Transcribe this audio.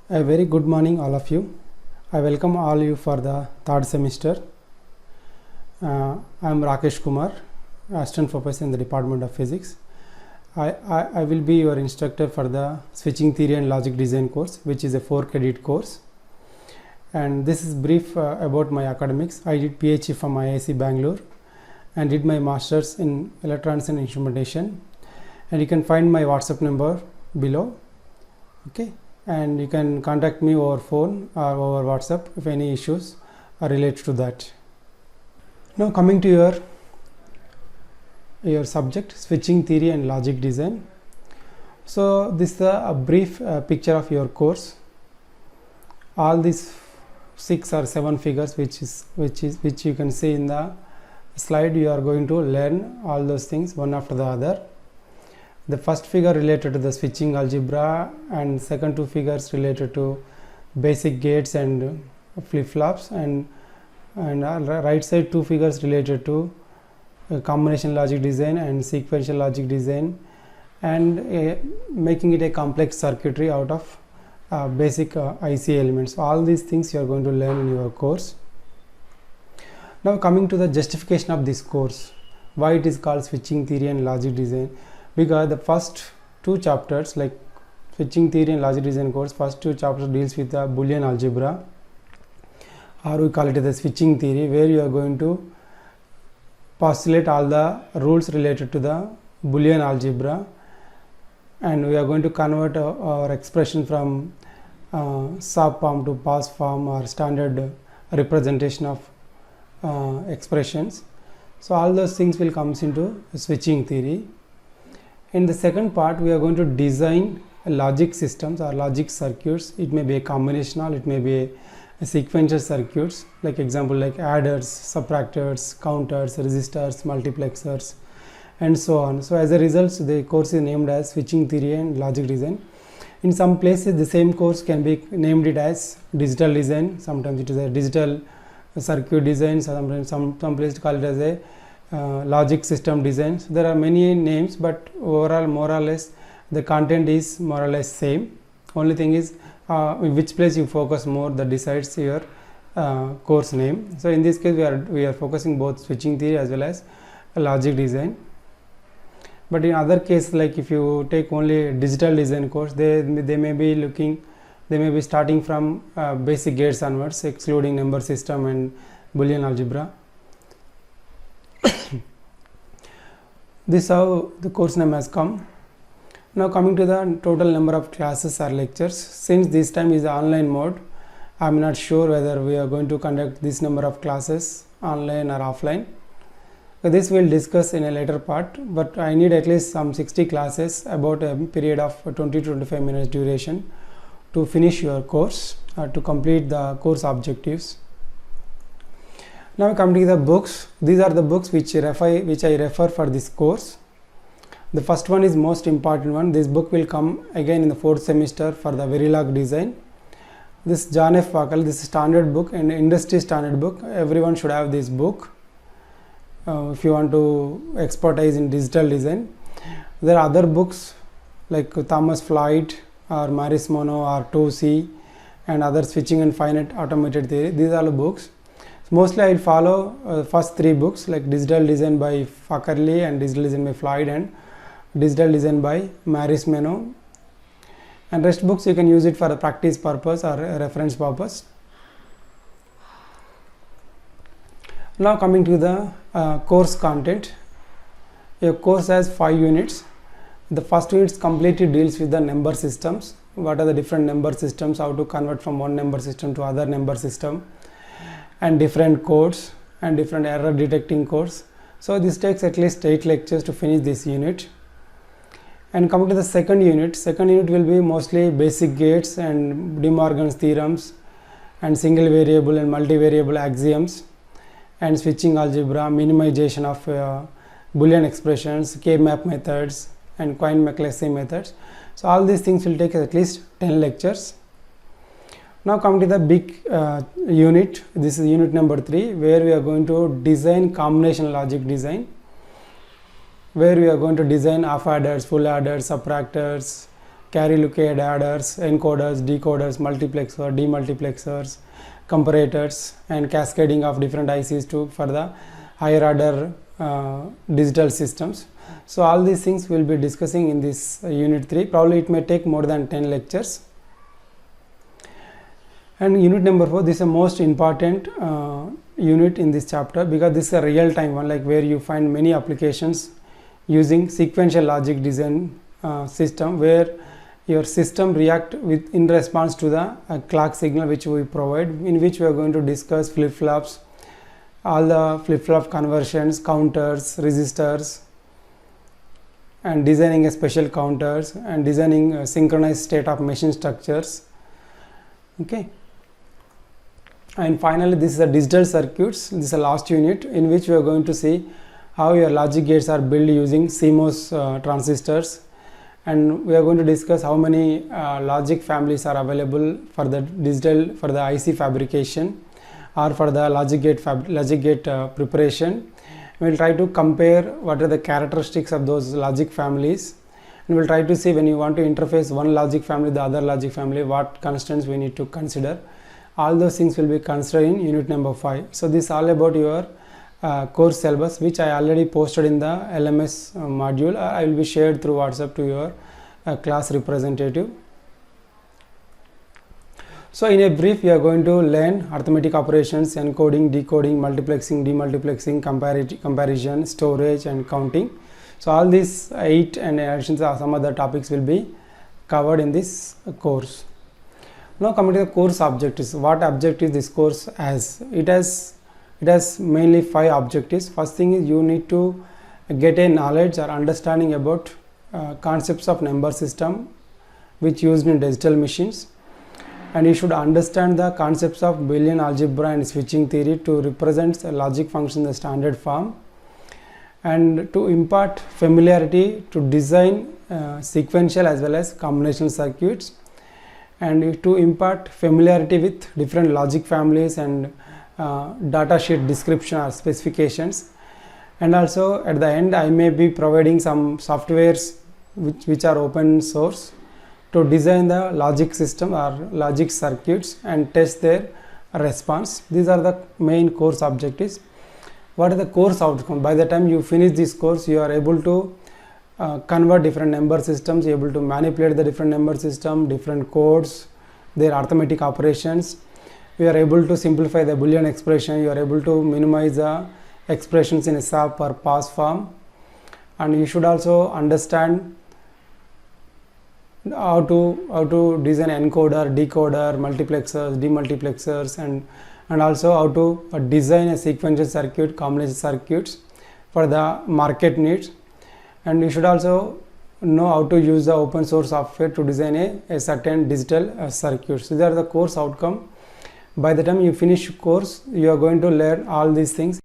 A very good morning all of you. I welcome all you for the third semester. I am Rakesh Kumar, assistant professor in the Department of Physics. I will be your instructor for the Switching Theory and Logic Design course, which is a 4-credit course. And this is brief about my academics. I did PhD from IIC Bangalore and did my masters in electronics and instrumentation. And you can find my WhatsApp number below. Okay. And you can contact me over phone or over WhatsApp if any issues are related to that. Now coming to your subject, switching theory and logic design. So this is a brief picture of your course. All these 6 or 7 figures which you can see in the slide, you are going to learn all those things one after the other. The first figure related to the switching algebra and second 2 figures related to basic gates and flip-flops, and right side 2 figures related to combination logic design and sequential logic design, and making it a complex circuitry out of basic IC elements. All these things you are going to learn in your course. Now coming to the justification of this course, why it is called switching theory and logic design. Because the first 2 chapters, like switching theory and logic design course, first 2 chapters deals with the Boolean algebra, or we call it the switching theory, where you are going to postulate all the rules related to the Boolean algebra, and we are going to convert our expression from sub form to pass form or standard representation of expressions. So all those things will comes into switching theory. In the second part, we are going to design logic systems or logic circuits. It may be a combinational, it may be a sequential circuits, like example like adders, subtractors, counters, resistors, multiplexers, and so on. So as a result, the course is named as switching theory and logic design. In some places, the same course can be named it as digital design. Sometimes it is a digital circuit design. Sometimes some places call it as a logic system designs. There are many names, but overall more or less the content is more or less same. Only thing is in which place you focus more, that decides your course name. So in this case we are focusing both switching theory as well as logic design. But in other case, like if you take only digital design course, they may be starting from basic gates onwards, excluding number system and Boolean algebra. This is how the course name has come. Now coming to the total number of classes or lectures. Since this time is the online mode, I am not sure whether we are going to conduct this number of classes online or offline. So this we will discuss in a later part, but I need at least some 60 classes, about a period of 20 to 25 minutes duration to finish your course, to complete the course objectives. Now come to the books. These are the books which I refer for this course. The first one is most important one. This book will come again in the 4th semester for the Verilog design. This John F. Wackel, this is standard book and industry standard book. Everyone should have this book if you want to expertise in digital design. There are other books like Thomas Floyd or Maurice Monod or TOSI and other switching and finite automated theory. These are the books. Mostly I will follow first 3 books, like digital design by Fakarli and digital design by Floyd and digital design by Maurice Monod, and rest books you can use it for a practice purpose or a reference purpose. Now coming to the course content. Your course has 5 units. The first unit completely deals with the number systems. What are the different number systems, how to convert from one number system to other number system, and different codes and different error detecting codes. So this takes at least 8 lectures to finish this unit. And coming to the second unit will be mostly basic gates and De Morgan's theorems and single variable and multivariable axioms and switching algebra, minimization of Boolean expressions, K-map methods and Cohen-Maclaurin methods. So all these things will take at least 10 lectures. Now coming to the big unit, this is unit number 3, where we are going to design combination logic design. where we are going to design half adders, full adders, subtractors, carry look-ahead adders, encoders, decoders, multiplexer, demultiplexers, comparators, and cascading of different ICs for the higher order digital systems. So all these things we'll be discussing in this unit 3. Probably it may take more than 10 lectures. And unit number 4, this is the most important unit in this chapter, because this is a real time one, like where you find many applications using sequential logic design system, where your system react in response to the clock signal which we provide, in which we are going to discuss flip-flops, all the flip-flop conversions, counters, resistors, and designing a special counters, and designing a synchronized state of machine structures. Okay. And finally, this is the digital circuits. This is the last unit, in which we are going to see how your logic gates are built using CMOS transistors, and we are going to discuss how many logic families are available for the for the IC fabrication or for the logic gate preparation. We will try to compare what are the characteristics of those logic families, and we will try to see when you want to interface one logic family with the other logic family, what constants we need to consider. All those things will be considered in unit number 5. So this is all about your course syllabus, which I already posted in the LMS module. I will be shared through WhatsApp to your class representative. So in a brief, we are going to learn arithmetic operations, encoding, decoding, multiplexing, demultiplexing, comparison, storage, and counting. So all these 8 and additions or some other topics will be covered in this course. Now coming to the course objectives. What objectives this course has? It has mainly 5 objectives. First thing is you need to get a knowledge or understanding about concepts of number system which used in digital machines, and you should understand the concepts of Boolean algebra and switching theory to represent a logic function in the standard form, and to impart familiarity to design sequential as well as combinational circuits, and to impart familiarity with different logic families and data sheet description or specifications. And also at the end, I may be providing some softwares which are open source to design the logic system or logic circuits and test their response. These are the main course objectives. What are the course outcome? By the time you finish this course, you are able to convert different number systems, able to manipulate the different number system, different codes, their arithmetic operations. We are able to simplify the Boolean expression. You are able to minimize the expressions in a sub or pass form, and you should also understand how to design encoder, decoder, multiplexers, demultiplexers, and also how to design a sequential circuit, combination circuits for the market needs. And you should also know how to use the open source software to design a certain digital circuit. So these are the course outcome. By the time you finish course, you are going to learn all these things.